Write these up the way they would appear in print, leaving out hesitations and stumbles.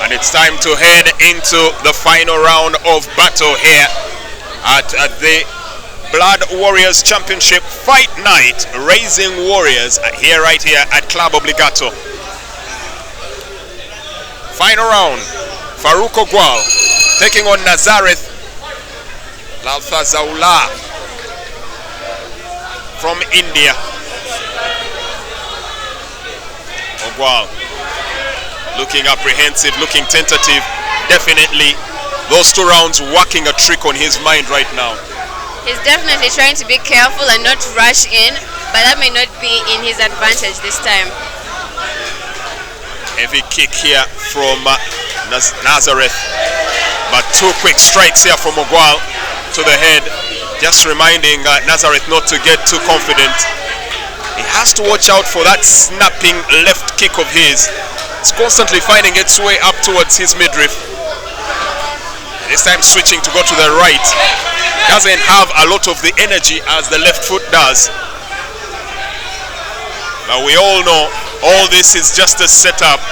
And it's time to head into the final round of battle here at the Blood Warriors Championship Fight Night, Raising Warriors right here at Club Obligato. Final round, Farouk Ogwal taking on Nazareth Lalthazaula from India. Ogwal looking apprehensive, looking tentative. Definitely those 2 rounds working a trick on his mind right now. He's definitely trying to be careful and not rush in, but that may not be in his advantage this time. Heavy kick here from Nazareth, but 2 quick strikes here from Ogwal to the head, just reminding Nazareth not to get too confident. He has to watch out for that snapping left kick of his. It's constantly finding its way up towards his midriff. This time switching to go to the right. Doesn't have a lot of the energy as the left foot does. But we all know all this is just a setup.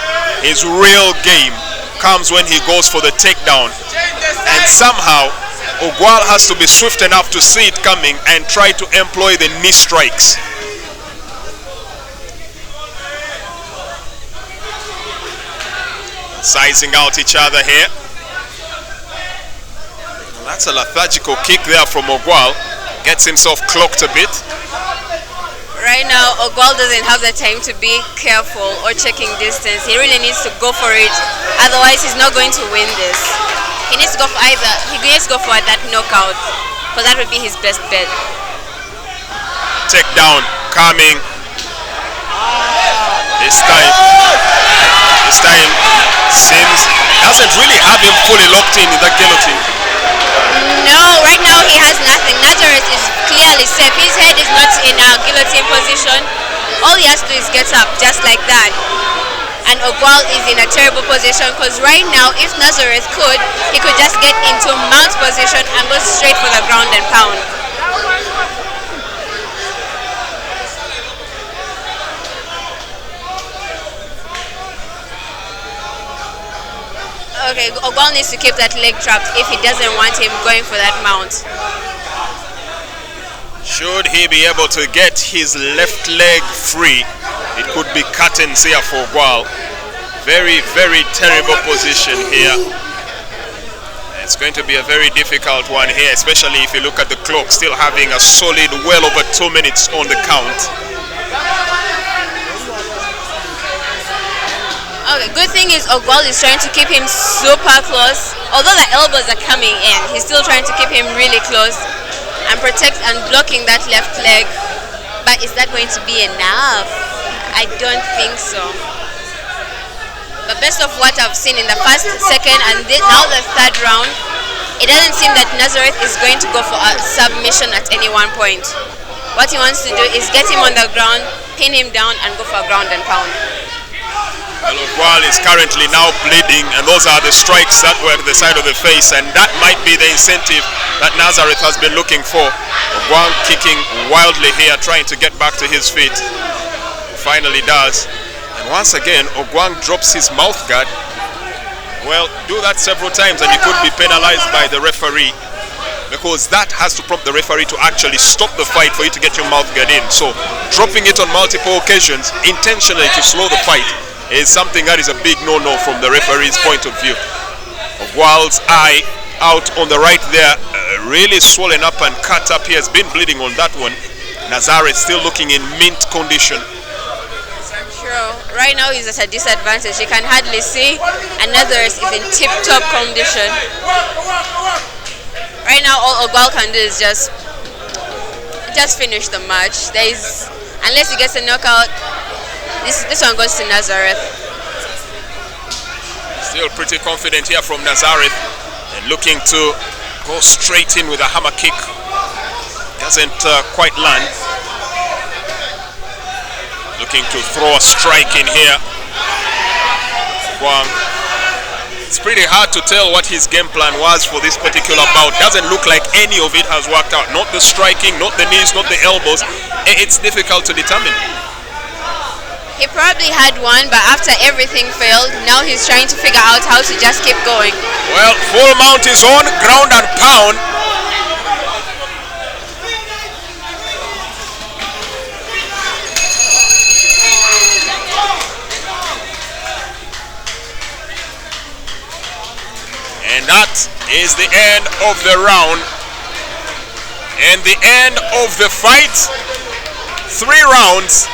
His real game comes when he goes for the takedown. And somehow Ogwal has to be swift enough to see it coming and try to employ the knee strikes. Sizing out each other here. Well, that's a lethargical kick there from Ogwal. Gets himself clocked a bit. Right now, Ogwal doesn't have the time to be careful or checking distance. He really needs to go for it. Otherwise, he's not going to win this. He needs to go for that knockout, because that would be his best bet. Takedown coming. This time seems doesn't really have him fully locked in the guillotine. No, right now he has nothing. Nazareth is clearly safe. His head is not in a guillotine position. All he has to do is get up just like that. And Ogwal is in a terrible position, because right now if Nazareth could, he could just get into mount position and go straight for the ground and pound. Okay, Ogwal needs to keep that leg trapped if he doesn't want him going for that mount. Should he be able to get his left leg free, it could be curtains here for Ogwal. Very, very terrible position here. It's going to be a very difficult one here, especially if you look at the clock, still having a solid well over 2 minutes on the count. Okay, good thing is Ogwal is trying to keep him super close. Although the elbows are coming in, he's still trying to keep him really close and protect and blocking that left leg. But is that going to be enough? I don't think so. But based off what I've seen in the first, second, and now the 3rd round, it doesn't seem that Nazareth is going to go for a submission at any one point. What he wants to do is get him on the ground, pin him down, and go for a ground and pound. Well, Ogwal is currently now bleeding, and those are the strikes that were to the side of the face, and that might be the incentive that Nazareth has been looking for. Ogwal kicking wildly here, trying to get back to his feet. Finally does. And once again, Ogwal drops his mouth guard. Well, do that several times and he could be penalized by the referee, because that has to prompt the referee to actually stop the fight for you to get your mouth guard in. So dropping it on multiple occasions intentionally to slow the fight is something that is a big no-no from the referee's point of view. Ogwal's eye out on the right there, really swollen up and cut up. He has been bleeding on that one. Nazareth still looking in mint condition. True. Right now he's at a disadvantage. He can hardly see, and Nazareth is in tip-top condition. Right now all Ogwal can do is just finish the match. Unless he gets a knockout, this one goes to Nazareth. Still pretty confident here from Nazareth, and looking to go straight in with a hammer kick. Doesn't quite land. Looking to throw a strike in here. Wang. It's pretty hard to tell what his game plan was for this particular bout. Doesn't look like any of it has worked out. Not the striking, not the knees, not the elbows. It's difficult to determine. He probably had one, but after everything failed, now he's trying to figure out how to just keep going. Well, full mount is on, ground and pound. And that is the end of the round. And the end of the fight. 3 rounds.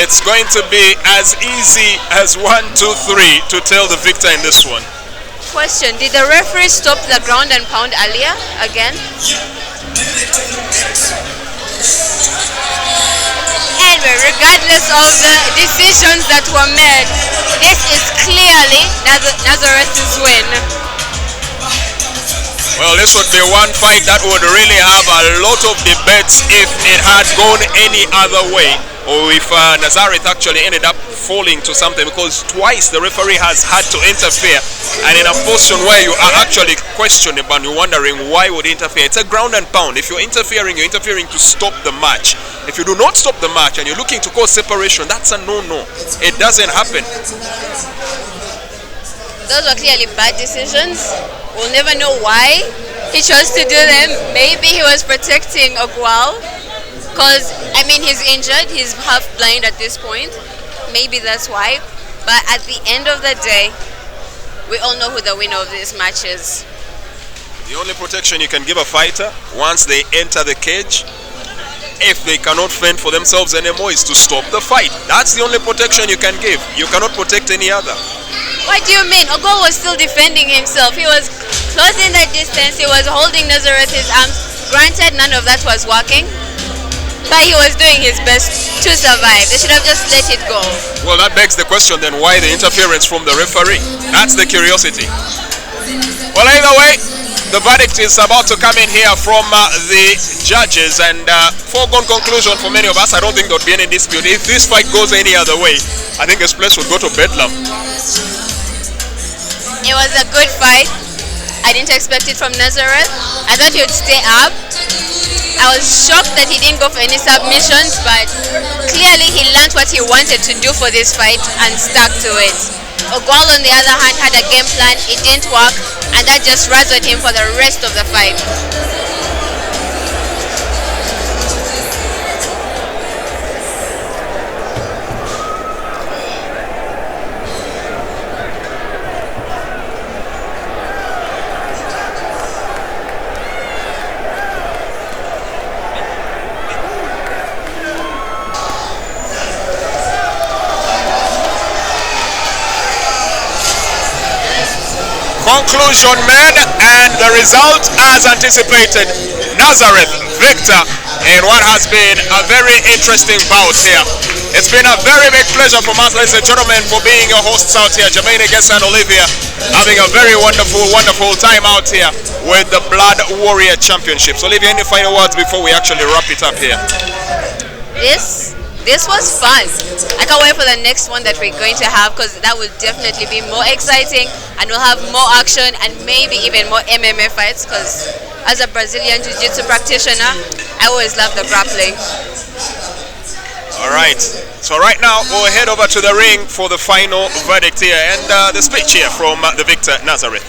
It's going to be as easy as 1, 2, 3 to tell the victor in this one. Question, did the referee stop the ground and pound earlier again? Anyway, regardless of the decisions that were made, this is clearly Nazareth's win. Well, this would be one fight that would really have a lot of debates if it had gone any other way, or if Nazareth actually ended up falling to something, because twice the referee has had to interfere, and in a position where you are actually questioning and you're wondering why would he interfere. It's a ground and pound. If you're interfering to stop the match. If you do not stop the match and you're looking to cause separation, that's a no-no. It doesn't happen. Those were clearly bad decisions. We'll never know why he chose to do them. Maybe he was protecting Ogwal, because, I mean, he's injured. He's half blind at this point. Maybe that's why. But at the end of the day, we all know who the winner of this match is. The only protection you can give a fighter once they enter the cage, if they cannot fend for themselves anymore, is to stop the fight. That's the only protection you can give. You cannot protect any other. What do you mean? Ogwal was still defending himself. He was closing the distance. He was holding Nazareth's arms. Granted, none of that was working, but he was doing his best to survive. They should have just let it go. Well, that begs the question then, why the interference from the referee? That's the curiosity. Well, either way, the verdict is about to come in here from the judges, and foregone conclusion for many of us. I don't think there would be any dispute. If this fight goes any other way, I think this place would go to bedlam. It was a good fight. I didn't expect it from Nazareth. I thought he would stay up. I was shocked that he didn't go for any submissions, but clearly he learned what he wanted to do for this fight and stuck to it. Ogwal, on the other hand, had a game plan. It didn't work, and that just razzled him for the rest of the fight. Conclusion made, and the result as anticipated. Nazareth victor in what has been a very interesting bout here. It's been a very big pleasure from us, ladies and gentlemen, for being your hosts out here. Jermaine Guest and Olivia having a very wonderful time out here with the Blood Warrior Championships. Olivia, any final words before we actually wrap it up here? This was fun. I can't wait for the next one that we're going to have, because that will definitely be more exciting, and we'll have more action and maybe even more MMA fights, because as a Brazilian Jiu-Jitsu practitioner, I always love the grappling. Alright, so right now we'll head over to the ring for the final verdict here, and the speech here from the victor, Nazareth.